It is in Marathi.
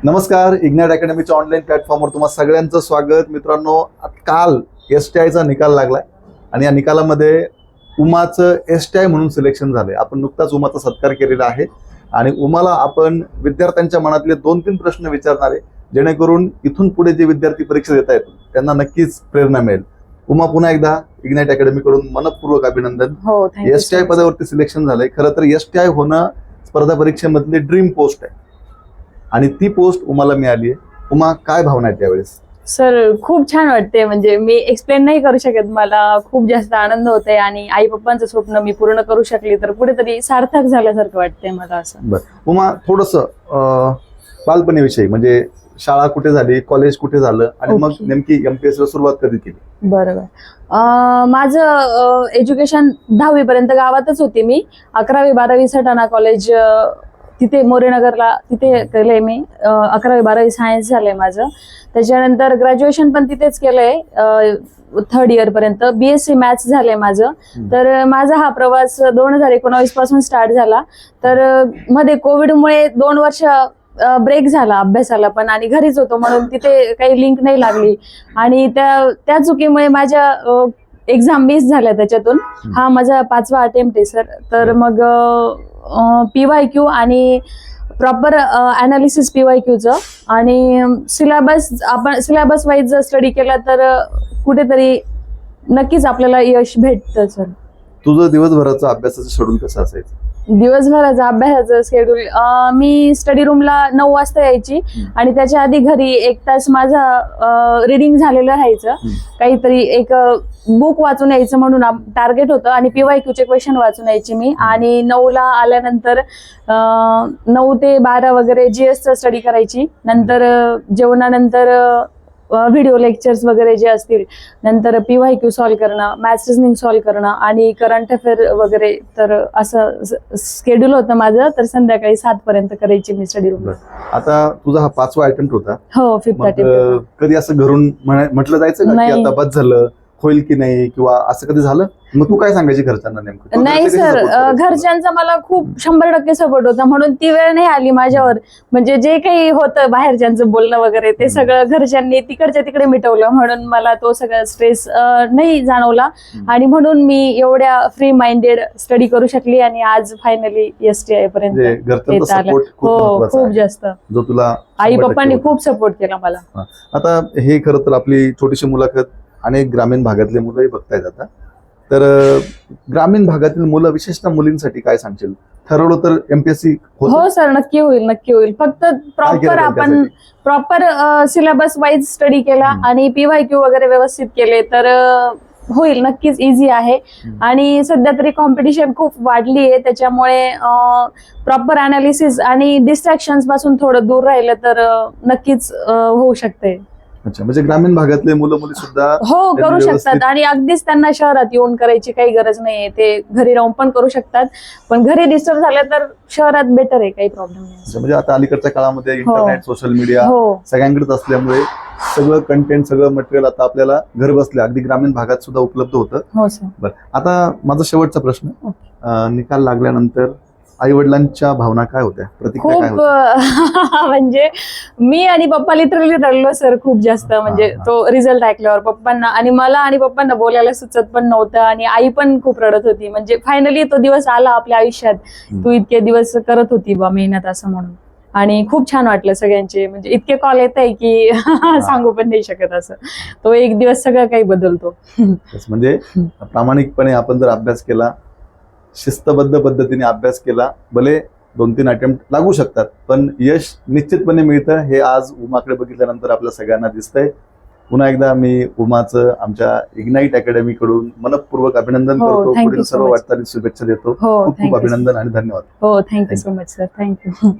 नमस्कार. इग्नाइट अकॅडमीच्या ऑनलाईन प्लॅटफॉर्मवर तुम्हा सगळ्यांचं स्वागत. मित्रांनो, काल STIचा निकाल लागलाय आणि या निकालामध्ये उमाचं STI म्हणून सिलेक्शन झालंय. आपण नुकताच उमाचा सत्कार केलेला आहे आणि उमाला आपण विद्यार्थ्यांच्या मनातले 2-3 प्रश्न विचारणार आहे, जेणेकरून इथून पुढे जे विद्यार्थी परीक्षा देत आहेत त्यांना नक्कीच प्रेरणा मिळेल. उमा, पुन्हा एकदा इग्नाइट अकॅडमीकडून मनपूर्वक अभिनंदन. STI पदावरती सिलेक्शन झालंय. खरं तर STI होणं स्पर्धा परीक्षेमधली ड्रीम पोस्ट आहे आणि ती पोस्ट उमाला मिळाली आहे. उमा, काय भावना आहे त्यावेळेस? सर, खूप छान वाटते. म्हणजे मी एक्सप्लेन नाही करू शकत. मला खूप जास्त आनंद होतोय आणि आई पप्पांचं स्वप्न मी पूर्ण करू शकली तर कुठेतरी सार्थक झाल्यासारखं वाटतंय मला. असं बरं उमा, थोडंसं बालपणीविषयी, म्हणजे शाळा कुठे झाली, कॉलेज कुठे झालं आणि मग नेमकी MPSC ला सुरुवात कधी केली? बरोबर. माझं एज्युकेशन 10वी पर्यंत गावातच होते मी. 11वी 12वी सटाणा कॉलेज तिथे मोरेनगरला तिथे केलंय मी. 11वी 12वी सायन्स झालंय माझं. त्याच्यानंतर ग्रॅज्युएशन पण तिथेच केलंय 3rd इयर पर्यंत. BSc मॅथ्स झालंय माझं. तर माझा हा प्रवास 2019 पासून स्टार्ट झाला. तर मध्ये कोविडमुळे 2 वर्ष ब्रेक झाला अभ्यासाला पण, आणि घरीच होतो म्हणून तिथे काही लिंक नाही लागली आणि त्या चुकीमुळे माझ्या एक्झाम मिस झाल्या त्याच्यातून. हा माझा 5वा अटेम्प्ट आहे सर. तर मग PYQ आणि प्रॉपर अनालिसिस PYQचं आणि आपण सिलेबस वाईज जर स्टडी केला तर कुठेतरी नक्कीच आपल्याला यश भेटतं सर. तुझं दिवसभराचं अभ्यासाचं शेड्यूल कसं असायचं? दिवसभराचं अभ्यासाचं शेड्यूल, मी स्टडी रूमला 9 वाजता यायची आणि त्याच्या आधी घरी 1 तास माझा रीडिंग झालेलं राहायचं. काहीतरी एक बुक वाचून यायचं म्हणून टार्गेट होतं आणि PYQचे क्वेश्चन वाचून यायची मी. आणि 9ला आल्यानंतर 9 ते 12 वगैरे GSचं स्टडी करायची. नंतर जेवणानंतर व्हिडिओ लेक्चर्स वगैरे जे असतील, नंतर PYQ सॉल्व्ह करणं, मॅथ्स रिझनिंग सॉल्व्ह करणं आणि करंट अफेअर वगैरे. तर असं स्केड्यूल होतं माझं. तर संध्याकाळी 7 पर्यंत करायची मी स्टडी रूम. आता तुझा हा 5वा अटेम्प्ट होता. हो, 5th अटेम्प्ट. कधी असं घरून म्हटलं जायचं का की आता बस झालं, होईल की नाही, किंवा असं कधी झालं? मग तू काय सांगायची घरच्यांना नेमकं? नाही सर, घरच्यांचा मला खूप 100% सपोर्ट होता, म्हणून ती वेळ नाही आली माझ्यावर. म्हणजे जे काही होतं बाहेरच्यांचं बोलणं वगैरे ते सगळं घरच्यांनी तिकडच्या तिकडे मिटवलं, म्हणून मला तो सगळा स्ट्रेस नाही जाणवला आणि म्हणून मी एवढ्या फ्री माइंडेड स्टडी करू शकली आणि आज फायनली STI पर्यंत येत आलं. हो, खूप जास्त. जो तुला आई पप्पांनी खूप सपोर्ट केला मला. आता हे खरं तर आपली छोटीशी मुलाखत अनेक ग्रामीण भागातले मुलंही बघतायत आता. तर ग्रामीण भागातील मुलं, विशेषतः मुलींसाठी काय सांगशील? ठरवलं तर MPSC हो सर, नक्की होईल, नक्की होईल. फक्त प्रॉपर सिलेबस वाईज स्टडी केला आणि PYQ वगैरे व्यवस्थित केले तर होईल, नक्कीच. इझी आहे आणि सध्या तरी कॉम्पिटिशन खूप वाढली आहे, त्याच्यामुळे प्रॉपर अनालिसिस आणि डिस्ट्रॅक्शन्स पासून थोडं दूर राहिलं तर नक्कीच होऊ शकते. अच्छा, म्हणजे ग्रामीण भागातले मुलं मुली सुद्धा हो करू शकतात आणि अगदीच त्यांना शहरात येऊन करायची काही गरज नाहीये. ते घरी राहून पण करू शकतात, पण घरी डिस्टर्ब झालं तर शहरात बेटर आहे, काही प्रॉब्लेम नाही. म्हणजे आता अलीकडच्या काळामध्ये इंटरनेट, सोशल मीडिया सगळ्यांकडेच असल्यामुळे सगळं कंटेंट, सगळं मटेरियल आता आपल्याला घर बसल्या अगदी ग्रामीण भागात सुद्धा उपलब्ध होतं. हो सर. बरं, आता माझा शेवटचा प्रश्न, निकाल लागल्यानंतर आई वडिलांच्या भावना काय होत्या, प्रतिक्रिया काय होत्या? म्हणजे मी आणि पप्पा लिटरली रडलो सर खूप जास्त. म्हणजे तो रिझल्ट ऐकल्यावर पप्पांना आणि मला आणि पप्पांना बोलायला सुचत पण नव्हतं आणि आई पण खूप रडत होती. म्हणजे फायनली तो दिवस आला आपल्या आयुष्यात. तू इतके दिवस करत होती बा मेहनत, असं म्हणून. आणि खूप छान वाटलं सगळ्यांचे. म्हणजे इतके कॉल येत आहे की सांगू पण नाही शकत. असं तो एक दिवस सगळं काही बदलतो. म्हणजे प्रामाणिकपणे आपण जर अभ्यास केला, शिस्तबद्ध पद्धतीने अभ्यास केला, भले 2-3 अटेम्प्ट लागू शकतात, पण यश निश्चितपणे मिळतं, हे आज उमाकडे बघितल्यानंतर आपल्या सगळ्यांना दिसतंय. पुन्हा एकदा मी उमाचं आमच्या इग्नाइट अकॅडमी कडून मनपूर्वक अभिनंदन करतो. पुढील सर्व वाटचाली शुभेच्छा देतो. खूप खूप अभिनंदन आणि धन्यवाद. हो, thank you so much sir. Thank you.